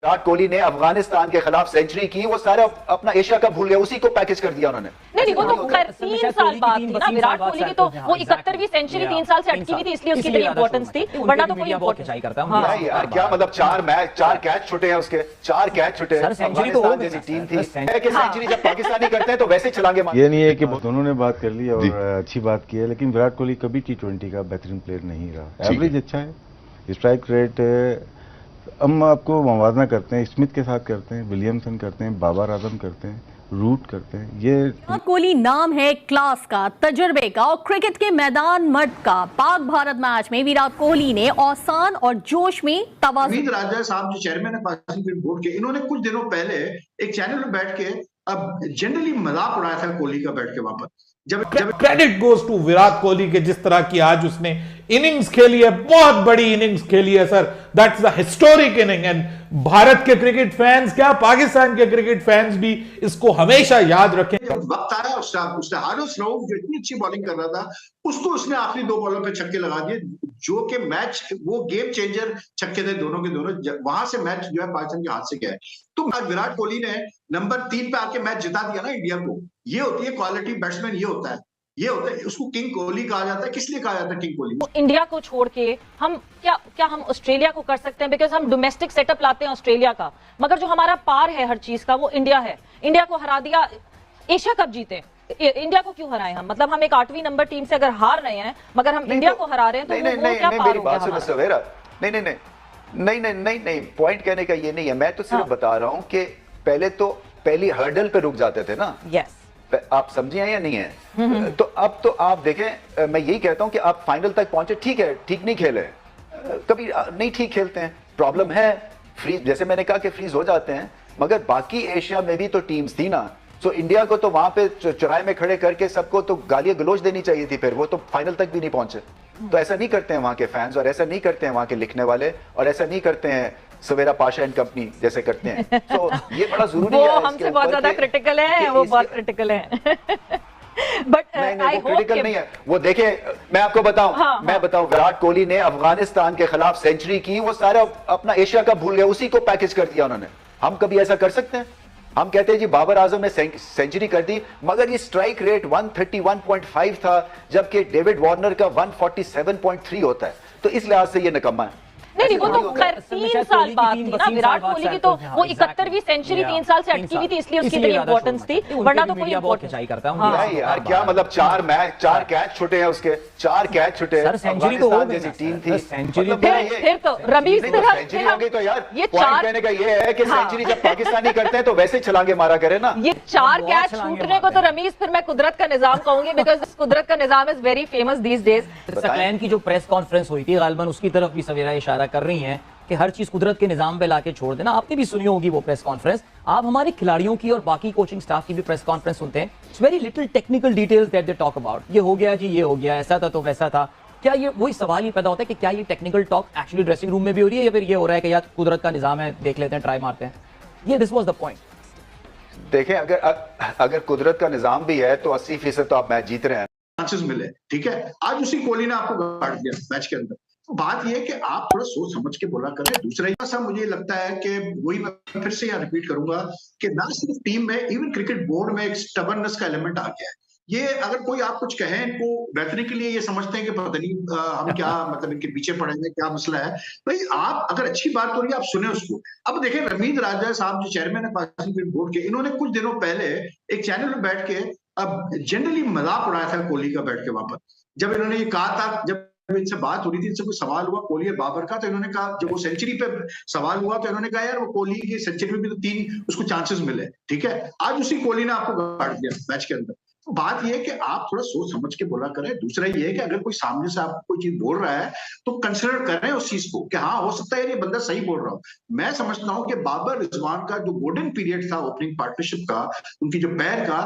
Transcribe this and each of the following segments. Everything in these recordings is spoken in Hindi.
विराट कोहली ने अफगानिस्तान के खिलाफ सेंचुरी की, वो सारा अपना एशिया कप भूल गया, उसी को पैकेज कर दिया उन्होंने। नहीं, वो तो खैर 3 साल बाद थी ना विराट कोहली की, तो वो 71वीं सेंचुरी 3 साल से अटकी हुई थी, इसलिए उसकी इतनी इंपॉर्टेंस थी, वरना तो कोई इंपॉर्टेंस नहीं करता। हाँ यार, क्या मतलब 4 कैच छूटे हैं उसके, 4 कैच छूटे हैं। अफगानिस्तान जैसी टीम थी कि सेंचुरी जब पाकिस्तानी करते हैं तो वैसे चलांगे। ये नहीं है कि दोनों ने बात कर ली और अच्छी बात की है, लेकिन विराट कोहली कभी T20 का बेहतरीन प्लेयर नहीं रहा। एवरेज अच्छा है, स्ट्राइक रेट हम आपको मुवाजना करते हैं, स्मिथ के साथ करते हैं, विलियमसन करते हैं, बाबर आजम करते हैं, रूट करते हैं। ये विराट कोहली नाम है क्लास का, तजुर्बे का और क्रिकेट के मैदान मर्द का। पाक भारत मैच में विराट कोहली ने औसान और जोश में तवाज़ुन। रमीज राजा साहब जो चेयरमैन है पाकिस्तान क्रिकेट बोर्ड के, इन्होंने कुछ दिनों पहले एक चैनल पर बैठ के अब जनरली मजाक उड़ाया था कोहली का बैठ के वहां पर। जब credit goes to Virat Kohli के जिस तरह की आज उसने इनिंग्स खेली है, बहुत बड़ी इनिंग्स खेली है sir, that's the historic inning. And Bharat के क्रिकेट फैंस क्या, पाकिस्तान के क्रिकेट फैंस भी इसको हमेशा याद रखें। जब वक्त आया उसने हारिस रऊफ जो इतनी अच्छी बॉलिंग कर रहा था, उसको उसने आखिरी 2 बॉलों पे छक्के लगा दिए, जो कि मैच वो गेम चेंजर छक्के थे दोनों के दोनों। वहां से मैच जो है पाकिस्तान के हाथ से गया है। तो विराट कोहली ने नंबर 3 पे आके मैच जिता दिया ना इंडिया को। ये होती है क्वालिटी बैट्समैन, ये होता है, ये होता है, उसको किंग कोहली कहा जाता है। किस लिए कहा जाता है किंग कोहली? तो इंडिया को छोड़ के हम क्या हम ऑस्ट्रेलिया को कर सकते हैं, बिकॉज हम डोमेस्टिक सेटअप लाते हैं ऑस्ट्रेलिया का, मगर जो हमारा पार है हर चीज का वो इंडिया है। इंडिया को हरा दिया, एशिया कप जीते, इंडिया को क्यों हराए हम? मतलब हम एक 8वीं नंबर टीम से अगर हार रहे हैं मगर हम इंडिया को हरा रहे हैं, तो वो क्या पार हो गया? सवेरा नहीं, पॉइंट कहने का ये नहीं है। मैं तो सिर्फ बता रहा हूं कि पहले तो पहली हर्डल पे रुक जाते थे ना। यस, आप समझे हैं या नहीं है? तो अब तो आप देखें, मैं यही कहता हूं कि आप फाइनल तक पहुंचे, ठीक है, ठीक नहीं खेले, कभी नहीं ठीक खेलते हैं, प्रॉब्लम है, फ्रीज, जैसे मैंने कहा कि फ्रीज हो जाते हैं, मगर बाकी एशिया में भी तो टीम्स थी ना। तो इंडिया को तो वहां पे चौराहे में खड़े करके सबको तो गालियां गलोच देनी चाहिए थी, फिर वो तो फाइनल तक भी नहीं पहुंचे। तो ऐसा नहीं करते हैं वहां के फैंस, और ऐसा नहीं करते हैं वहां के लिखने वाले, और ऐसा नहीं करते हैं सवेरा पाशा एंड कंपनी जैसे करते हैं। तो ये बड़ा जरूरी है। वो हमसे बहुत ज्यादा क्रिटिकल है, वो बहुत क्रिटिकल है। बट नहीं, वो क्रिटिकल नहीं है। वो देखे, मैं आपको बताऊं, मैं बताऊं, विराट कोहली ने अफगानिस्तान के खिलाफ सेंचुरी की, वो सारा अपना एशिया कप भूल गया, उसी को पैकेज कर दिया उन्होंने। हम कभी ऐसा कर सकते हैं? हम कहते हैं जी बाबर आजम ने सेंचुरी कर दी, मगर ये स्ट्राइक रेट 131.5 था, जबकि डेविड वार्नर का 147.3 होता है। तो इस लिहाज से ये निकम्मा है। नहीं, वो तो खैर 3 साल बाद थी ना विराट कोहली की, तो वो 71वीं सेंचुरी 3 साल से अटकी हुई थी, इसलिए उसकी इतनी इंपॉर्टेंस थी, वरना तो कोई इंपॉर्टेंस नहीं करता। यार, क्या मतलब 4 कैच छूटे हैं उसके, 4 कैच छूटे हैं। सेंचुरी तो हो जैसी टीम थी, फिर तो रमीज सेंचुरी हो गई। तो यार ये कहने का ये है कि सेंचुरी जब पाकिस्तानी करते हैं तो वैसे छलांगे मारा करे ना। ये 4 कैच छूटने को तो रमीज, फिर मैं कुदरत का निजाम कहूंगी, बिकॉज कुदरत का निजाम is very famous these days. Saqlain की जो प्रेस कॉन्फ्रेंस हुई थी, गालिबन उसकी तरफ भी सवेरा इशारा कर रही हैं कि हर चीज कुदरत के निजाम पे लाके छोड़ देना। आपने भी सुनी होगी वो प्रेस कॉन्फ्रेंस। आप हमारे खिलाड़ियों की और बाकी कोचिंग स्टाफ की भी प्रेस कॉन्फ्रेंस सुनते हैं, it's very little technical details that they talk about. ये हो गया जी, ये हो गया, ऐसा था तो वैसा था। क्या ये वही सवाल ये पैदा होता है कि क्या ये technical talk actually dressing room में भी हो रही है, या फिर ये हो रहा है कि यार कुदरत का निजाम है, देख लेते हैं, ट्राई मारते हैं? ये दिस वाज द पॉइंट। देखें, अगर कुदरत का निजाम भी है तो 80% तो आप मैच जीत रहे हैं। चांसेस मिले, ठीक है, आज उसी कोहली ने आपको काट दिया मैच के अंदर। बात यह है कि आप थोड़ा सोच समझ के बोला करें। दूसरा ऐसा मुझे लगता है कि वही मैं फिर से यहाँ रिपीट करूंगा कि ना सिर्फ टीम में, इवन क्रिकेट बोर्ड में एक स्टबर्ननेस का एलिमेंट आ गया है। ये अगर कोई आप कुछ कहें, इनको बेहतरी के लिए ये समझते हैं कि पता नहीं हम क्या मतलब इनके पीछे पड़ेंगे, क्या मसला है। भाई आप अगर अच्छी बात हो रही है आप सुने उसको। अब देखें, रमीज राजा साहब जो चेयरमैन है पाकिस्तान क्रिकेट बोर्ड के, इन्होंने कुछ दिनों पहले एक चैनल पर बैठ के अब जनरली मजाक उड़ाया था कोहली का बैठ के वहां पर। जब इन्होंने ये कहा था, जब इनसे बात हो रही थी, इनसे कोई सवाल हुआ कोहली और बाबर का, तो इन्होंने कहा, जब वो सेंचुरी पे सवाल हुआ तो इन्होंने कहा यार वो कोहली की सेंचुरी में भी तो 3 उसको चांसेस मिले, ठीक है, आज उसी कोहली ने आपको काट दिया मैच के अंदर। तो बात यह है कि आप थोड़ा सोच समझ के बोला करें। दूसरा ये है कि अगर कोई सामने से आपको कोई चीज बोल रहा है तो कंसिडर करें उस चीज को कि हाँ हो सकता है ये बंदा सही बोल रहा हो। मैं समझता हूं कि बाबर रिजवान का जो गोल्डन पीरियड था ओपनिंग पार्टनरशिप का, उनकी जो पैर का,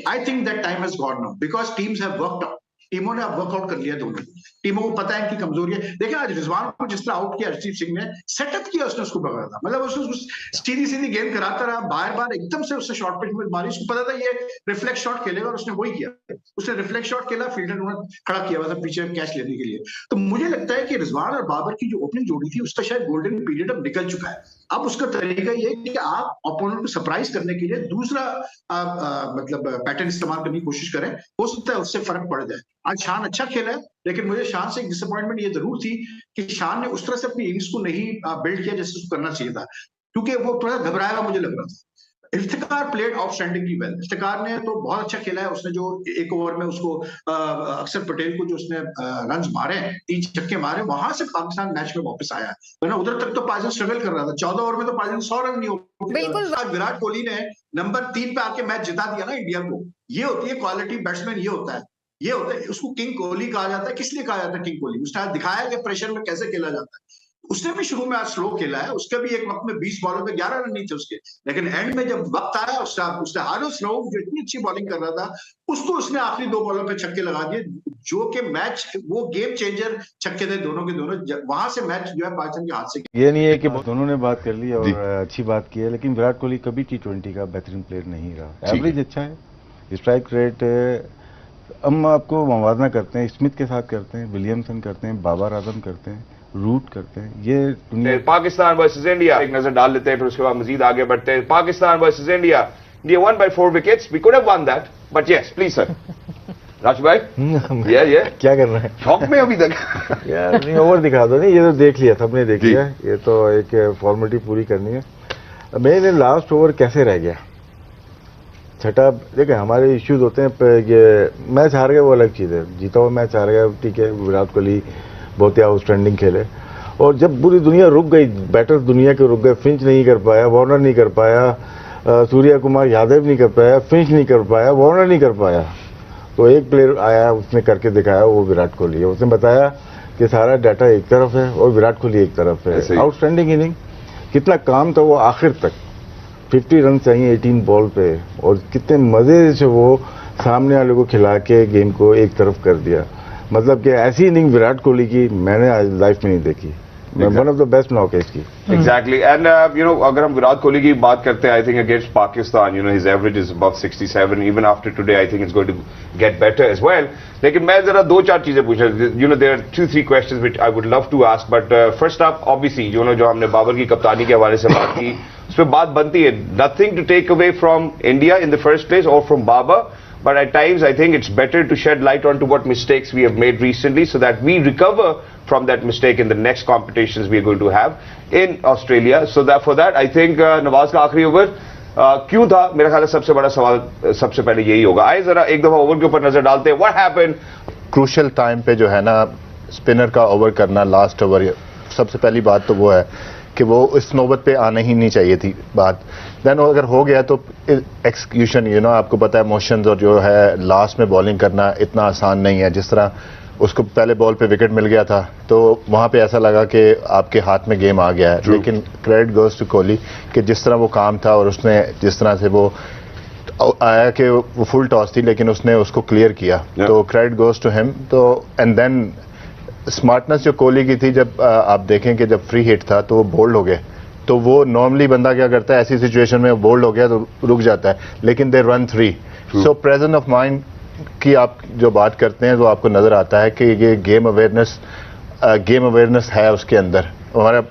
I think that time has gone now, because teams have worked out. टीमों ने अब वर्कआउट कर लिया, दोनों टीमों को पता है इनकी कमजोरी है। देखिए आज रिजवान को जिस तरह आउट किया हरजीत सिंह ने, सेटअप किया उसने, उसको पकड़ा था, मतलब उसको सीधी सीधी गेंद कराता रहा, बार बार एकदम से उससे शॉर्ट पिच में मारी, उसको पता था ये रिफ्लेक्स शॉट खेलेगा, और उसने वही किया। उसने रिफ्लेक्स शॉट खेला, फील्डर उन्होंने खड़ा किया हुआ था पीछे कैच लेने के लिए। तो मुझे लगता है कि रिजवान और बाबर की जो ओपनिंग जोड़ी थी उसका शायद गोल्डन पीरियड अब निकल चुका है। अब उसका तरीका ये है कि आप ओपोनेंट को सरप्राइज करने के लिए दूसरा मतलब पैटर्न इस्तेमाल करने की कोशिश करें, हो सकता है उससे फर्क पड़ जाए। आज शान अच्छा खेला है, लेकिन मुझे शान से एक डिसअपॉइंटमेंट ये जरूर थी कि शान ने उस तरह से अपनी इनिंग्स को नहीं बिल्ड किया जैसे उसको करना चाहिए था, क्योंकि वो थोड़ा घबराया हुआ मुझे लग रहा था। Iftikhar played outstandingly well. Iftikhar ने तो बहुत अच्छा खेला है, उसने जो एक ओवर में उसको अक्षर पटेल को जो उसने रन मारे, 3 छक्के मारे, वहां से पाकिस्तान मैच में वापस आया, वरना उधर तक तो पाकिस्तान स्ट्रगल कर रहा था। 14 ओवर में तो पाकिस्तान 100 रन नहीं हो। बिल्कुल। विराट कोहली ने नंबर 3 पे आके मैच जिता दिया ना इंडिया को। ये होती है क्वालिटी बैट्समैन, ये होता है, उसको किंग कोहली कहा जाता है। किस लिए कहा जाता है किंग कोहली? उसने दिखाया कि प्रेशर में कैसे खेला जाता है। उसने भी शुरू में आज स्लो खेला है, उसका भी एक वक्त में 20 बॉलों पे 11 रन नहीं थे उसके, लेकिन एंड में जब वक्त आया उसने हारिस रऊफ जो इतनी अच्छी बॉलिंग कर रहा था, उसको उसने आखिरी 2 बॉलों पे छक्के लगा दिए, जो कि मैच वो गेम चेंजर छक्के थे दोनों के दोनों। वहां से मैच जो है पाकिस्तान के हाथ से। ये नहीं है कि दोनों ने बात कर ली और अच्छी बात की है, लेकिन विराट कोहली कभी T20 का बेहतरीन प्लेयर नहीं रहा। एवरेज अच्छा है, स्ट्राइक रेट हम आपको मुवाजना करते हैं, स्मिथ के साथ करते हैं, विलियमसन करते हैं, बाबर आजम करते हैं, रूट करते हैं। ये दुनिया पाकिस्तान वर्सेस इंडिया एक नजर डाल लेते हैं, फिर उसके बाद मजीद आगे बढ़ते हैं। Pakistan versus India, India won by 4 wickets. We could have won that, but yes, please sir. Raju भाई, ये क्या कर रहे हैं? शौक में अभी तक यार नहीं, ओवर दिखा दो। नहीं, ये तो देख लिया, सबने देख लिया, ये तो एक फॉर्मेलिटी पूरी करनी है। मैंने लास्ट ओवर कैसे रह गया, छठा, देखिए हमारे इश्यूज होते हैं। ये मैच हार गए वो अलग चीज़ है, जीता हुआ मैच हार गया, ठीक है, विराट कोहली बहुत ही आउटस्टैंडिंग खेले, और जब पूरी दुनिया रुक गई, बैटर्स दुनिया के रुक गए, फिंच नहीं कर पाया, वार्नर नहीं कर पाया, सूर्या कुमार यादव नहीं कर पाया, फिंच नहीं कर पाया, वार्नर नहीं कर पाया, तो एक प्लेयर आया, उसने करके दिखाया, वो विराट कोहली है। उसने बताया कि सारा डाटा एक तरफ है और विराट कोहली एक तरफ है। आउटस्टैंडिंग इनिंग, कितना काम था वो आखिर तक, 50 रन चाहिए 18 बॉल पे, और कितने मजे से वो सामने वाले को खिला के गेम को एक तरफ कर दिया। मतलब कि ऐसी इनिंग विराट कोहली की मैंने आज लाइफ में नहीं देखी। One of the best knockouts की। एग्जैक्टली, एंड यू नो, अगर हम विराट कोहली की बात करते हैं, I think against Pakistan, you know, his average is above 67, even after today I think it's going to get better as well. लेकिन मैं जरा 2-4 चीजें पूछ रहा हूं, you know, there are 2-3 questions which I would love to ask, but first of obviously you know, जो हमने बाबर की कप्तानी के हवाले से बात की, उस पर बात बनती है, nothing to take away from India in the first place और from Babar, but at times I think it's better to shed light onto what mistakes we have made recently so that we recover from that mistake in the next competitions we are going to have in Australia. So that for that I think Nawaz का आखिरी ओवर क्यों था, मेरा ख्याल है सबसे बड़ा सवाल सबसे पहले यही होगा। आइए जरा एक दफा ओवर के ऊपर नजर डालते हैं। What happened? क्रूशल टाइम पे जो है ना, स्पिनर का ओवर करना, लास्ट ओवर, सबसे पहली बात तो वो है कि वो इस नौबत पे आना ही नहीं चाहिए थी बात। देन अगर हो गया तो एक्सक्यूशन, यू नो, आपको पता है मोशंस और जो है लास्ट में बॉलिंग करना इतना आसान नहीं है। जिस तरह उसको पहले बॉल पे विकेट मिल गया था तो वहां पे ऐसा लगा कि आपके हाथ में गेम आ गया है। लेकिन क्रेडिट गोज टू कोहली कि जिस तरह वो काम था और उसने जिस तरह से वो आया कि वो फुल टॉस थी लेकिन उसने उसको क्लियर किया, तो क्रेडिट गोज टू हिम। तो एंड देन स्मार्टनेस जो कोहली की थी, जब आप देखें कि जब फ्री हिट था तो वो बोल्ड हो गए, तो वो नॉर्मली बंदा क्या करता है ऐसी सिचुएशन में, बोल्ड हो गया तो रुक जाता है, लेकिन they run 3। So presence of mind की आप जो बात करते हैं वो आपको नजर आता है कि ये गेम अवेयरनेस है उसके अंदर। हमारा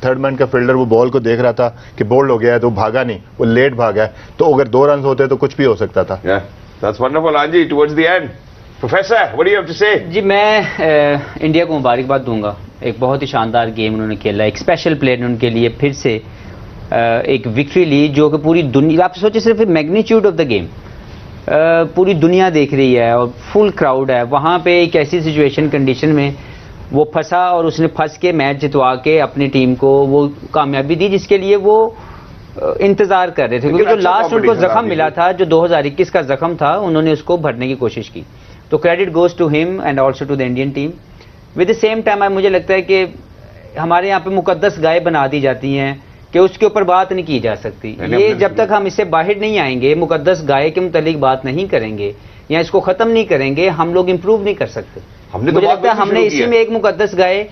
थर्ड मैन का फील्डर वो बॉल को देख रहा था कि बोल्ड हो गया है तो भागा नहीं, वो लेट भागा है, तो अगर 2 रन होते तो कुछ भी हो सकता था। That's wonderful, Anji. Towards the end, Professor, what do you have to say? जी, मैं इंडिया को मुबारकबाद दूंगा। एक बहुत ही शानदार गेम उन्होंने खेला, एक स्पेशल प्लेयर ने उनके लिए फिर से एक विक्ट्री ली, जो कि पूरी दुनिया, आप सोचिए सिर्फ मैग्नीट्यूड ऑफ द गेम, पूरी दुनिया देख रही है और फुल क्राउड है वहाँ पे। एक ऐसी सिचुएशन कंडीशन में वो फंसा और उसने फंस के मैच जितवा के अपनी टीम को वो कामयाबी दी जिसके लिए वो इंतजार कर रहे थे, क्योंकि जो लास्ट उनको जख्म मिला था, जो 2021 का जख्म था, उन्होंने उसको भरने की कोशिश की। तो credit goes to him and also to the Indian team. With the same time मुझे लगता है कि हमारे यहाँ पे मुकद्दस गाय बना दी जाती हैं कि उसके ऊपर बात नहीं की जा सकती। ये जब तक हम इससे बाहर नहीं आएंगे, मुकद्दस गाय के मुतालिक बात नहीं करेंगे या इसको खत्म नहीं करेंगे, हम लोग इंप्रूव नहीं कर सकते। मुझे लगता है हमने इसी में एक मुकद्दस गाय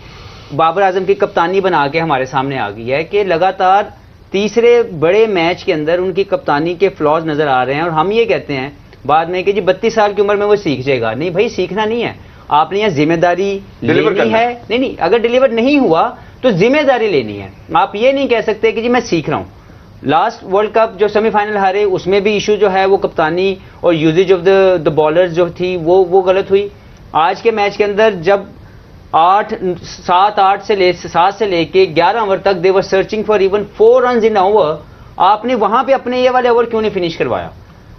बाबर आजम की कप्तानी बना के हमारे सामने आ गई है कि लगातार तीसरे बड़े मैच के अंदर उनकी कप्तानी के फ्लॉज नजर आ रहे हैं और हम ये कहते हैं बाद में कि जी 32 साल की उम्र में वो सीख जाएगा। नहीं भाई, सीखना नहीं है, आपने यहाँ जिम्मेदारी लेनी है। नहीं, अगर डिलीवर नहीं हुआ तो जिम्मेदारी लेनी है। आप ये नहीं कह सकते कि जी मैं सीख रहा हूं। लास्ट वर्ल्ड कप जो सेमीफाइनल हारे उसमें भी इशू जो है वो कप्तानी और यूजेज ऑफ द बॉलर्स जो थी वो गलत हुई। आज के मैच के अंदर जब 7 से लेके 11 ओवर तक they were searching for even 4 run in over, आपने वहां पे अपने ये वाले ओवर क्यों नहीं फिनिश करवाया?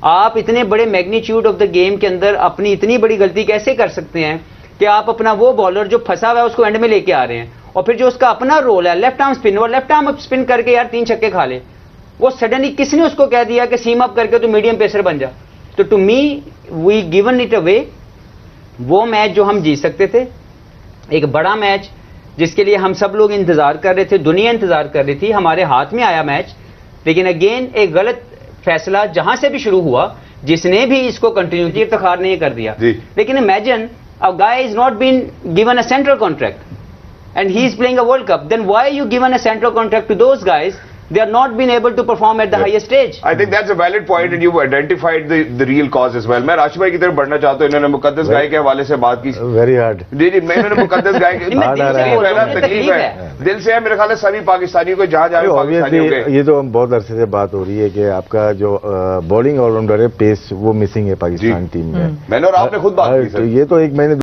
आप इतने बड़े मैग्नीट्यूड ऑफ द गेम के अंदर अपनी इतनी बड़ी गलती कैसे कर सकते हैं कि आप अपना वो बॉलर जो फंसा हुआ है उसको एंड में लेके आ रहे हैं, और फिर जो उसका अपना रोल है लेफ्ट आर्म स्पिन, वो लेफ्ट आर्म स्पिन करके यार 3 छक्के खा ले, वो सडनली किसने उसको कह दिया कि सीम अप करके तो मीडियम पेसर बन जा? तो to me we given it away. वो मैच जो हम जीत सकते थे, एक बड़ा मैच जिसके लिए हम सब लोग इंतजार कर रहे थे, दुनिया इंतजार कर रही थी, हमारे हाथ में आया मैच, लेकिन अगेन एक गलत फैसला जहां से भी शुरू हुआ, जिसने भी इसको कंटिन्यूटी इफ्तिखार नहीं कर दिया। लेकिन imagine a guy is not been given a central contract and he is playing a world cup, then why you given a central contract to those guys? They are not been able to perform at the highest stage. I think that's a valid point and you've identified the real cause as well. मैं राशिद भाई की तरफ बढ़ना चाहता हूँ। इन्होंने मुकद्दस गाय के हवाले से बात की। Very hard. जी जी, मैं इन्होंने मुकद्दस गाय के तकलीफ है, दिल से है, मेरे ख्याल है सभी पाकिस्तानियों को जहाँ जहाँ पाकिस्तानियों के। ये तो बहुत अरसे से बात हो रही है कि आपका जो बॉलिंग ऑलराउंडर है पेस वो मिसिंग है पाकिस्तान टीम में। मैंने और आपने खुद बात की सर। ये तो एक महीने